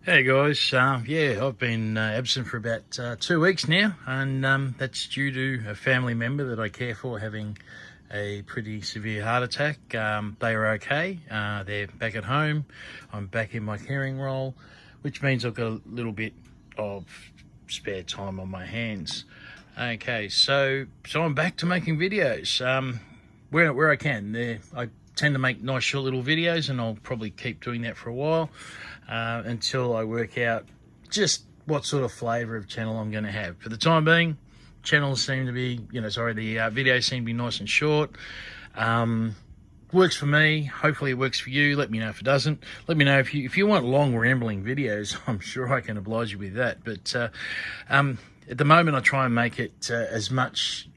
Hey guys, yeah, I've been absent for about 2 weeks now, and that's due to a family member that I care for having a pretty severe heart attack. They are okay, they're back at home, I'm back in my caring role, which means I've got a little bit of spare time on my hands. Okay, so I'm back to making videos where I can. I tend to make nice short little videos, and I'll probably keep doing that for a while. Until I work out just what sort of flavour of channel I'm going to have. For the time being, channels seem to be, the videos seem to be nice and short. Works for me. Hopefully it works for you. Let me know if it doesn't. Let me know if you want long rambling videos. I'm sure I can oblige you with that. But at the moment, I try and make it as much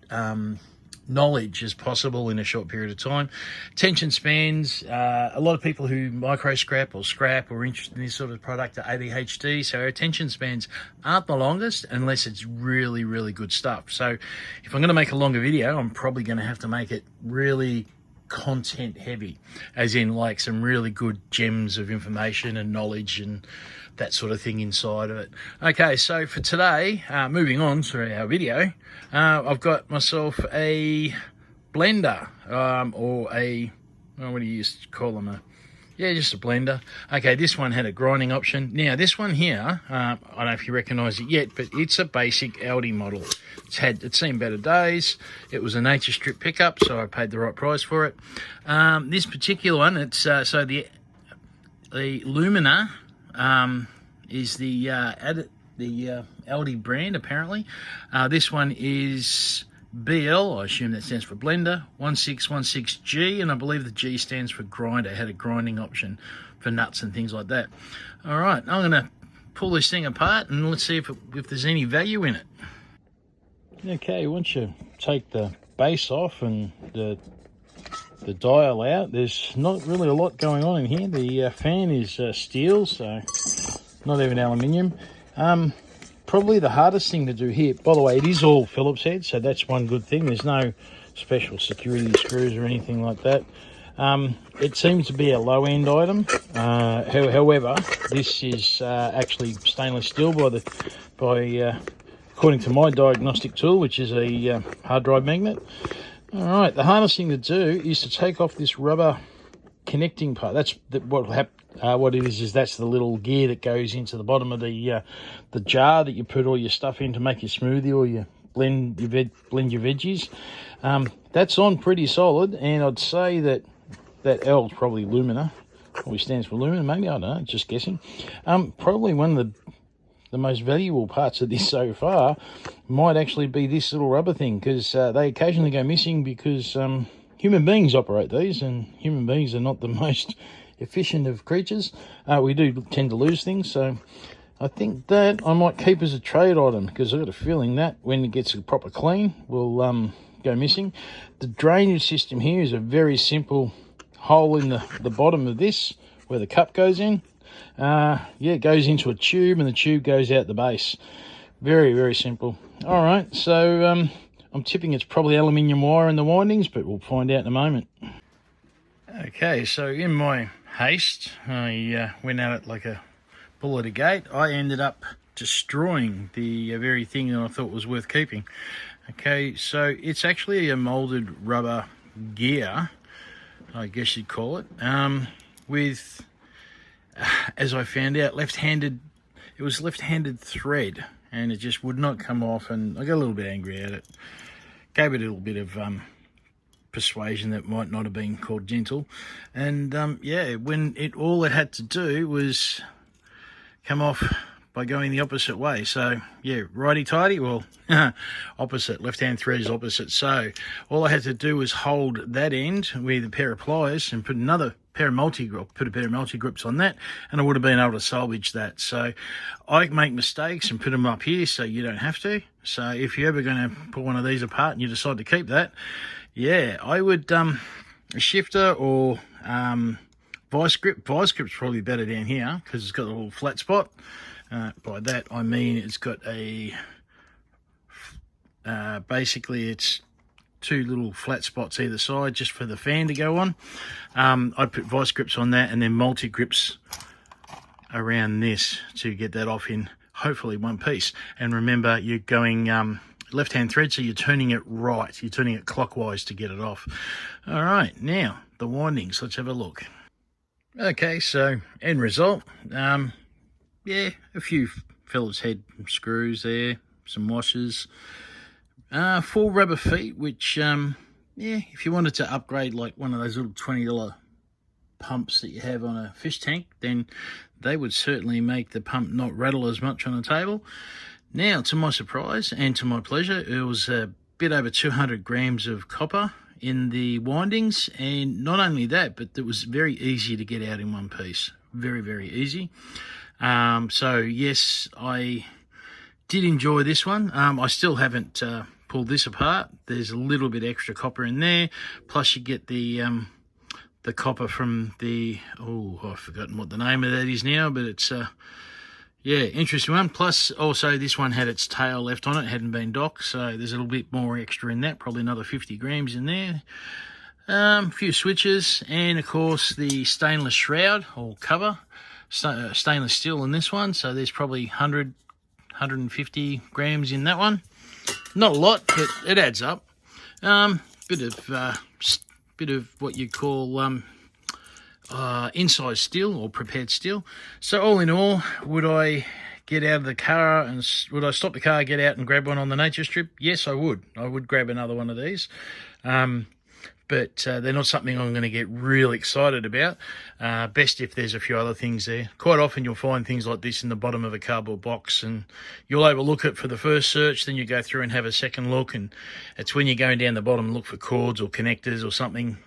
knowledge as possible in a short period of time. Attention spans, a lot of people who micro scrap or are interested in this sort of product are ADHD, so our attention spans aren't the longest unless it's really, really good stuff. So if I'm going to make a longer video, I'm probably going to have to make it really content heavy, as in like some really good gems of information and knowledge and that sort of thing inside of it. Okay, so for today, moving on to our video, I've got myself a blender, or a, what do you used to call them? Just a blender. Okay, this one had a grinding option. Now, this one here, I don't know if you recognise it yet, but it's a basic Aldi model. It's seen better days. It was a nature strip pickup, so I paid the right price for it. This particular one, it's so the Lumina is the Aldi brand, apparently. This one is BL, I assume that stands for blender, 1616G, and I believe the G stands for grinder. It had a grinding option for nuts and things like that. All right, I'm going to pull this thing apart and let's see if there's any value in it. Okay, once you take the base off and the dial out, there's not really a lot going on in here. The fan is steel, so not even aluminium. Probably the hardest thing to do here, by the way, it is all Phillips head, so that's one good thing. There's no special security screws or anything like that. It seems to be a low-end item. However, this is actually stainless steel according to my diagnostic tool, which is a hard drive magnet. All right, the hardest thing to do is to take off this rubber connecting part. That's what it is that's the little gear that goes into the bottom of the jar that you put all your stuff in to make your smoothie or you blend your veggies. That's on pretty solid, and I'd say that L is probably Lumina. Probably stands for Lumina, maybe, I don't know, just guessing. Probably one of the most valuable parts of this so far might actually be this little rubber thing, because they occasionally go missing because human beings operate these, and human beings are not the most efficient of creatures. We do tend to lose things, so I think that I might keep as a trade item, because I've got a feeling that when it gets a proper clean will go missing. The drainage system here is a very simple hole in the bottom of this where the cup goes in. It goes into a tube, and the tube goes out the base. Very, very simple. All right, so I'm tipping it's probably aluminium wire in the windings, but we'll find out in a moment. Okay, so in my haste, I went at it like a bull at a gate. I ended up destroying the very thing that I thought was worth keeping. Okay, so it's actually a molded rubber gear, I guess you'd call it, with, as I found out, it was left-handed thread, and it just would not come off, and I got a little bit angry at it. Gave it a little bit of persuasion that might not have been called gentle, and when all it had to do was come off by going the opposite way. So righty-tighty, well, opposite, left-hand thread is opposite. So all I had to do was hold that end with a pair of pliers and put a pair of multi-grips on that, and I would have been able to salvage that. So I make mistakes and put them up here so you don't have to. So if you're ever going to put one of these apart and you decide to keep that, I would a shifter or vice grip. Vice grip's probably better down here because it's got a little flat spot. By that I mean it's got a basically it's two little flat spots either side just for the fan to go on. I'd put vice grips on that, and then multi grips around this to get that off in hopefully one piece. And remember, you're going left-hand thread, so you're turning it right. You're turning it clockwise to get it off. All right, now the windings. Let's have a look. Okay, so end result. Yeah, a few Phillips head screws there, some washers, 4 rubber feet, which yeah, if you wanted to upgrade like one of those little $20 pumps that you have on a fish tank, then they would certainly make the pump not rattle as much on the table. Now, to my surprise and to my pleasure, it was a bit over 200 grams of copper in the windings, and not only that, but it was very easy to get out in one piece. Very, very easy. So yes, I did enjoy this one. I still haven't pulled this apart. There's a little bit extra copper in there, plus you get the copper from the, oh, I've forgotten what the name of that is now, but it's yeah, interesting one. Plus also this one had its tail left on it, hadn't been docked, so there's a little bit more extra in that, probably another 50 grams in there. A few switches, and of course the stainless shroud or cover, stainless steel in this one, so there's probably 150 grams in that one. Not a lot, but it adds up. Bit of what you call inside steel or prepared steel. So all in all, would I get out of the car and would I stop the car, get out and grab one on the nature strip? Yes, I would. I would grab another one of these. But they're not something I'm going to get real excited about. Best if there's a few other things there. Quite often you'll find things like this in the bottom of a cardboard box, and you'll overlook it for the first search, then you go through and have a second look, and it's when you're going down the bottom and look for cords or connectors or something,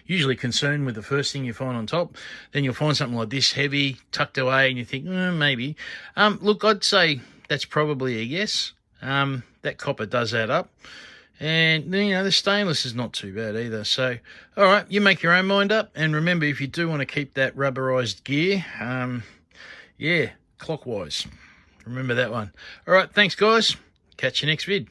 usually concerned with the first thing you find on top, then you'll find something like this heavy, tucked away, and you think, maybe. Look, I'd say that's probably a yes. That copper does add up. And, you know, the stainless is not too bad either. So, all right, you make your own mind up. And remember, if you do want to keep that rubberized gear, yeah, clockwise. Remember that one. All right, thanks, guys. Catch you next vid.